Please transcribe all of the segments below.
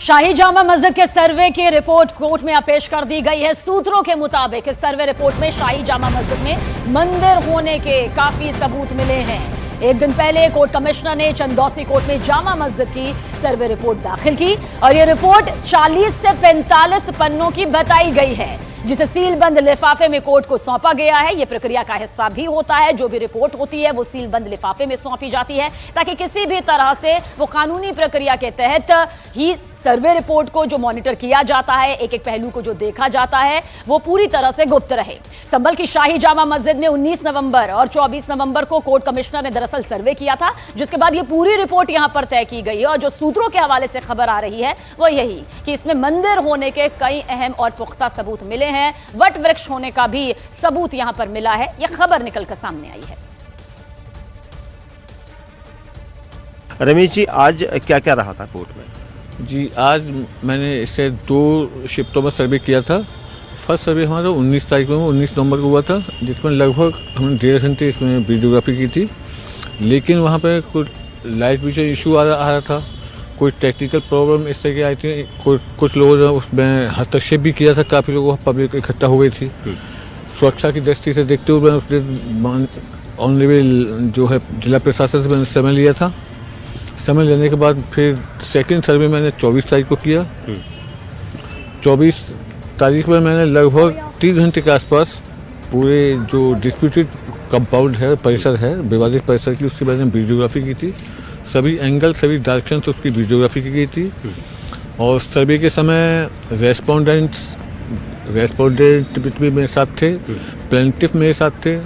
शाही जामा मस्जिद के सर्वे की report court में पेश कर दी गई है। सूत्रों के मुताबिक इस सर्वे रिपोर्ट में शाही जामा मस्जिद में मंदिर होने के काफी सबूत मिले हैं। एक दिन पहले कोर्ट कमिश्नर ने चंदौसी कोर्ट में जामा मस्जिद की सर्वे रिपोर्ट दाखिल की और यह रिपोर्ट 40 से 45 पन्नों की बताई गई है, जिसे सीलबंद लिफाफे में कोर्ट को सौंपा गया है। यह प्रक्रिया का हिस्सा भी होता है। जो भी रिपोर्ट होती है वो सीलबंद लिफाफे में सौंपी जाती है ताकि किसी भी तरह से वो कानूनी प्रक्रिया के तहत ही सर्वे रिपोर्ट को जो मॉनिटर किया जाता है, एक एक पहलू को जो देखा जाता है, वो पूरी तरह से गुप्त रहे। संभल की शाही जामा मस्जिद में 19 नवंबर और 24 नवंबर को कोर्ट कमिश्नर ने दरअसल सर्वे किया था, जिसके बाद ये पूरी रिपोर्ट यहां पर तय की गई है। और जो सूत्रों के हवाले से खबर आ रही है वो यही कि इसमें मंदिर होने के कई अहम और पुख्ता सबूत मिले हैं। वट वृक्ष होने का भी सबूत यहां पर मिला है। यह खबर निकलकर सामने आई है। रमेश जी, आज क्या क्या रहा था कोर्ट में? जी, आज मैंने इससे 2 शिफ्टों में सर्वे किया था। फर्स्ट सर्वे हमारा 19 तारीख में 19 नवंबर को हुआ था, जिसमें लगभग हमने 1.5 घंटे इसमें वीडियोग्राफी की थी। लेकिन वहाँ पे कुछ लाइट विजन इशू आ रहा था, कोई टेक्निकल प्रॉब्लम इस तरह की आई थी। कुछ लोगों ने उसमें हस्तक्षेप भी किया था, काफ़ी लोगों पब्लिक इकट्ठा हो गई थी। सुरक्षा की दृष्टि से देखते हुए मैंने ऑनरेबल जो है जिला प्रशासन से मैंने समय लिया था। समय लेने के बाद फिर सेकंड सर्वे मैंने 24 तारीख को किया। 24 तारीख में मैंने लगभग 3 घंटे के आसपास पूरे जो डिस्प्यूटेड कंपाउंड है, परिसर है, विवादित परिसर की, उसकी मैंने वीडियोग्राफी की थी। सभी एंगल, सभी डायरेक्शन से उसकी वीडियोग्राफी की गई थी। और सर्वे के समय रेस्पोंडेंट भी मेरे साथ थे, प्लेंटिफ मेरे साथ थे।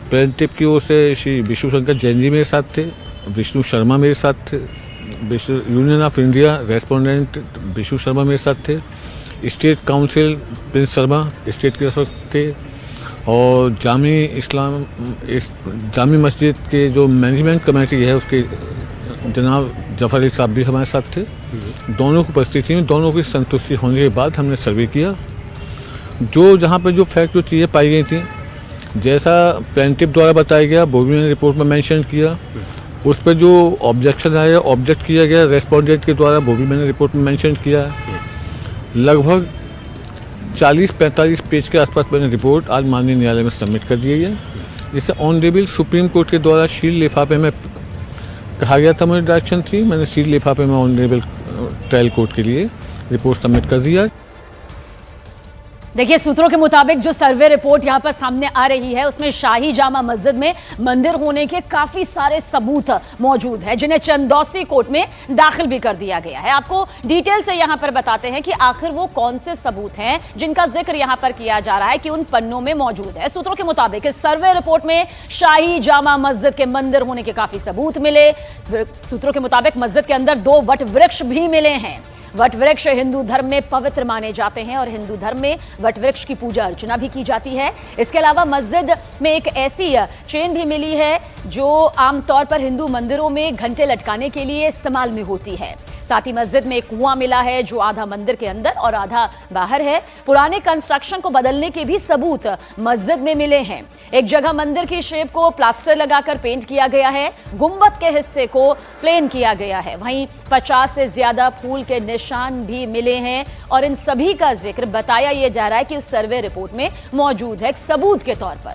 प्लेंटिफ की ओर से श्री विष्णु शंकर जैन जी मेरे साथ थे, विष्णु शर्मा मेरे साथ थे, union of India respondent Vishnu Sharma मेरे साथ थे, state council Prince Sharma state के साथ थे, और जामी मस्जिद के जो मैनेजमेंट कमेटी है उसके जनाब जफर अली साहब भी हमारे साथ थे। दोनों की उपस्थिति में, दोनों की संतुष्टि होने के बाद हमने सर्वे किया। जो जहाँ पर जो फैक्ट, जो चीज़ें पाई गई थी, जैसा प्लेंटिफ द्वारा बताया गया वो भी मैंने रिपोर्ट में मेंशन किया। उस पर जो ऑब्जेक्शन आया, ऑब्जेक्ट किया गया रेस्पोंडेंट के द्वारा, वो भी मैंने रिपोर्ट में मेंशन किया। लगभग 40-45 पेज के आसपास मैंने रिपोर्ट आज माननीय न्यायालय में सबमिट कर दी है, जिससे ऑनरेबल सुप्रीम कोर्ट के द्वारा सील लिफाफे में कहा गया था, मुझे डायरेक्शन थी, मैंने सील लिफाफे में ऑनरेबल ट्रायल कोर्ट के लिए रिपोर्ट सबमिट कर दिया। देखिए, सूत्रों के मुताबिक जो सर्वे रिपोर्ट यहां पर सामने आ रही है उसमें शाही जामा मस्जिद में मंदिर होने के काफी सारे सबूत मौजूद है, जिन्हें चंदौसी कोर्ट में दाखिल भी कर दिया गया है। आपको डिटेल से यहां पर बताते हैं कि आखिर वो कौन से सबूत हैं जिनका जिक्र यहां पर किया जा रहा है कि उन पन्नों में मौजूद है। सूत्रों के मुताबिक इस सर्वे रिपोर्ट में शाही जामा मस्जिद के मंदिर होने के काफी सबूत मिले। सूत्रों के मुताबिक मस्जिद के अंदर 2 वट वृक्ष भी मिले हैं। वट वृक्ष हिंदू धर्म में पवित्र माने जाते हैं और हिंदू धर्म में वट वृक्ष की पूजा अर्चना भी की जाती है। इसके अलावा मस्जिद में एक ऐसी चेन भी मिली है जो आमतौर पर हिंदू मंदिरों में घंटे लटकाने के लिए इस्तेमाल में होती है। साथ ही मस्जिद में एक कुआं मिला है जो आधा मंदिर के अंदर और आधा बाहर है। पुराने कंस्ट्रक्शन को बदलने के भी सबूत मस्जिद में मिले हैं। एक जगह मंदिर की शेप को प्लास्टर लगाकर पेंट किया गया है, गुंबद के हिस्से को प्लेन किया गया है। वहीं 50 से ज्यादा फूल के निशान भी मिले हैं और इन सभी का जिक्र बताया यह जा रहा है कि उस सर्वे रिपोर्ट में मौजूद है एक सबूत के तौर पर।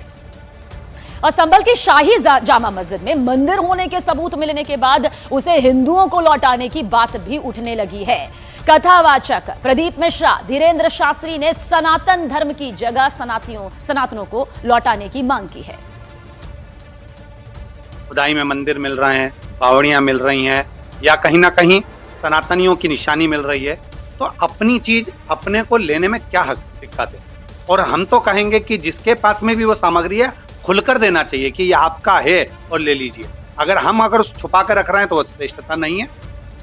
और संभल की शाही जामा मस्जिद में मंदिर होने के सबूत मिलने के बाद उसे हिंदुओं को लौटाने की बात भी उठने लगी है। कथावाचक प्रदीप मिश्रा, धीरेन्द्र शास्त्री ने सनातन धर्म की जगह सनातनों को लौटाने की मांग की है। खुदाई में मंदिर मिल रहे हैं, बावड़ियां मिल रही हैं, या कहीं ना कहीं सनातनियों की निशानी मिल रही है, तो अपनी चीज अपने को लेने में क्या हक दिक्कत है? और हम तो कहेंगे कि जिसके पास में भी वो सामग्री है खुलकर देना चाहिए कि ये आपका है और ले लीजिए। अगर छुपा कर रख रहे हैं तो वो श्रेष्ठता नहीं है।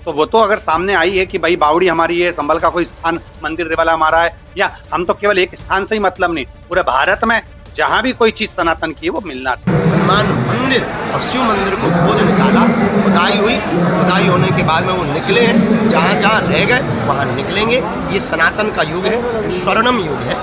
तो वो तो अगर सामने आई है कि भाई बावड़ी हमारी है, संभल का कोई स्थान मंदिर वाला हमारा है, या हम तो केवल एक स्थान से ही मतलब नहीं, पूरे भारत में जहाँ भी कोई चीज सनातन की है वो मिलना चाहिए। हनुमान मंदिर और शिव मंदिर को खोज निकाला, खुदाई हुई, खुदाई होने के बाद में वो निकले हैं, जहाँ जहाँ रह गए वहाँ निकलेंगे। ये सनातन का युग है, स्वर्णम युग है।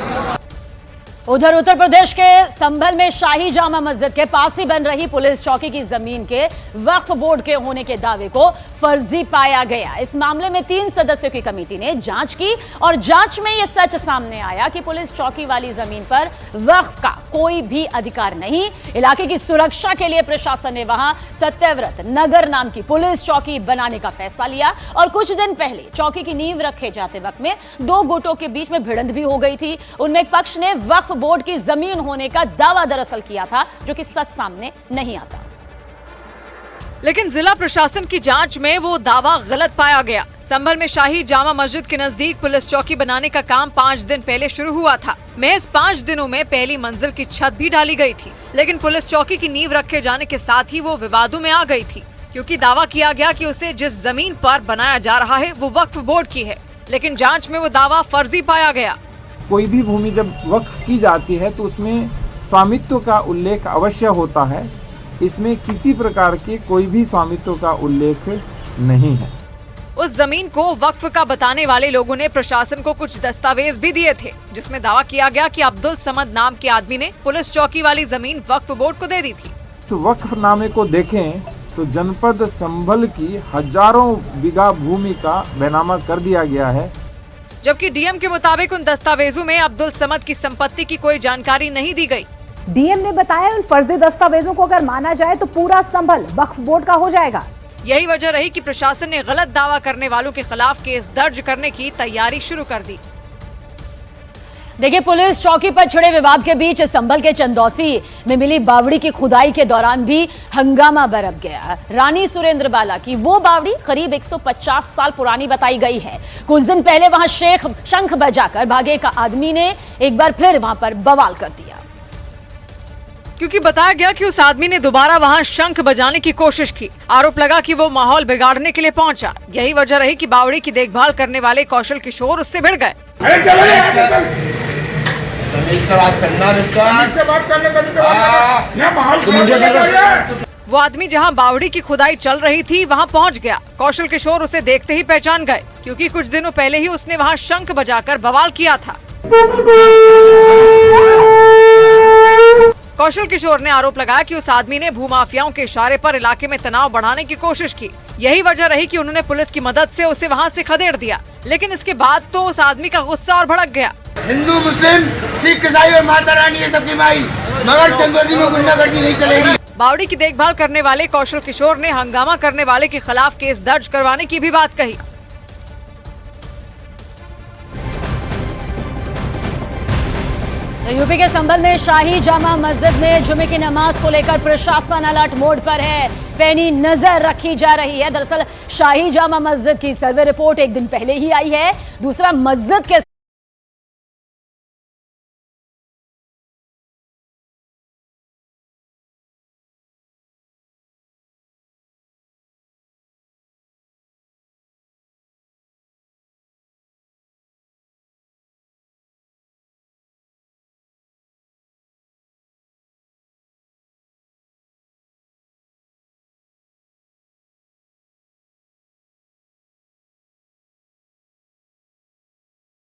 उधर उत्तर प्रदेश के संभल में शाही जामा मस्जिद के पास ही बन रही पुलिस चौकी की जमीन के वक्फ बोर्ड के होने के दावे को फर्जी पाया गया। इस मामले में 3 सदस्यों की कमेटी ने जांच की और जांच में यह सच सामने आया कि पुलिस चौकी वाली जमीन पर वक्फ का कोई भी अधिकार नहीं। इलाके की सुरक्षा के लिए प्रशासन ने वहां सत्यव्रत नगर नाम की पुलिस चौकी बनाने का फैसला लिया और कुछ दिन पहले चौकी की नींव रखे जाते वक्त में 2 गुटों के बीच में भिड़ंत भी हो गई थी। उनमें एक पक्ष ने वक्फ बोर्ड की जमीन होने का दावा दरअसल किया था, जो कि सच सामने नहीं आता। लेकिन जिला प्रशासन की जांच में वो दावा गलत पाया गया। संभल में शाही जामा मस्जिद के नजदीक पुलिस चौकी बनाने का काम 5 दिन पहले शुरू हुआ था। महज 5 दिनों में पहली मंजिल की छत भी डाली गई थी, लेकिन पुलिस चौकी की नींव रखे जाने के साथ ही वो विवादों में आ गई थी, क्योंकि दावा किया गया कि उसे जिस जमीन पर बनाया जा रहा है वो वक्फ बोर्ड की है। लेकिन जांच में वो दावा फर्जी पाया गया। कोई भी भूमि जब वक्फ की जाती है तो उसमें स्वामित्व का उल्लेख अवश्य होता है। इसमें किसी प्रकार के कोई भी स्वामित्व का उल्लेख नहीं है। उस जमीन को वक्फ का बताने वाले लोगों ने प्रशासन को कुछ दस्तावेज भी दिए थे, जिसमें दावा किया गया कि अब्दुल समद नाम के आदमी ने पुलिस चौकी वाली जमीन वक्फ बोर्ड को दे दी थी। तो वक्फ नामे को देखें तो जनपद संभल की हजारों बीघा भूमि का बैनामा कर दिया गया है, जबकि डीएम के मुताबिक उन दस्तावेजों में अब्दुल समद की संपत्ति की कोई जानकारी नहीं दी गई। डीएम ने बताया उन फर्जी दस्तावेजों को अगर माना जाए तो पूरा संभल वक्फ बोर्ड का हो जाएगा। यही वजह रही कि प्रशासन ने गलत दावा करने वालों के खिलाफ केस दर्ज करने की तैयारी शुरू कर दी। देखिए, पुलिस चौकी पर छिड़े विवाद के बीच संभल के चंदौसी में मिली बावड़ी की खुदाई के दौरान भी हंगामा बरप गया। रानी सुरेंद्र बाला की वो बावड़ी करीब 150 साल पुरानी बताई गई है। कुछ दिन पहले वहां शंख बजाकर भागे एक आदमी ने एक बार फिर वहां पर बवाल कर दिया, क्योंकि बताया गया कि उस आदमी ने दोबारा वहां शंख बजाने की कोशिश की। आरोप लगा कि वो माहौल बिगाड़ने के लिए पहुंचा। यही वजह रही कि बावड़ी की देखभाल करने वाले कौशल किशोर उससे भिड़ गए। वो आदमी जहां बावड़ी की खुदाई चल रही थी वहां पहुंच गया। कौशल किशोर उसे देखते ही पहचान गए, क्योंकि कुछ दिनों पहले ही उसने वहां शंख बजाकर बवाल किया था। कौशल किशोर ने आरोप लगाया कि उस आदमी ने भूमाफियाओं के इशारे पर इलाके में तनाव बढ़ाने की कोशिश की। यही वजह रही कि उन्होंने पुलिस की मदद से उसे वहां से खदेड़ दिया। लेकिन इसके बाद तो उस आदमी का गुस्सा और भड़क गया। हिंदू, मुस्लिम, सिख, ईसाई और माता रानी ये सबकी माई, मगर चंदौसी में गुंडागर्दी नहीं चलेगी। बावड़ी की देखभाल करने वाले कौशल किशोर ने हंगामा करने वाले के खिलाफ केस दर्ज करवाने की भी बात कही। यूपी के संभल में शाही जामा मस्जिद में जुमे की नमाज को लेकर प्रशासन अलर्ट मोड पर है। पैनी नजर रखी जा रही है। दरअसल शाही जामा मस्जिद की सर्वे रिपोर्ट एक दिन पहले ही आई है। दूसरा, मस्जिद के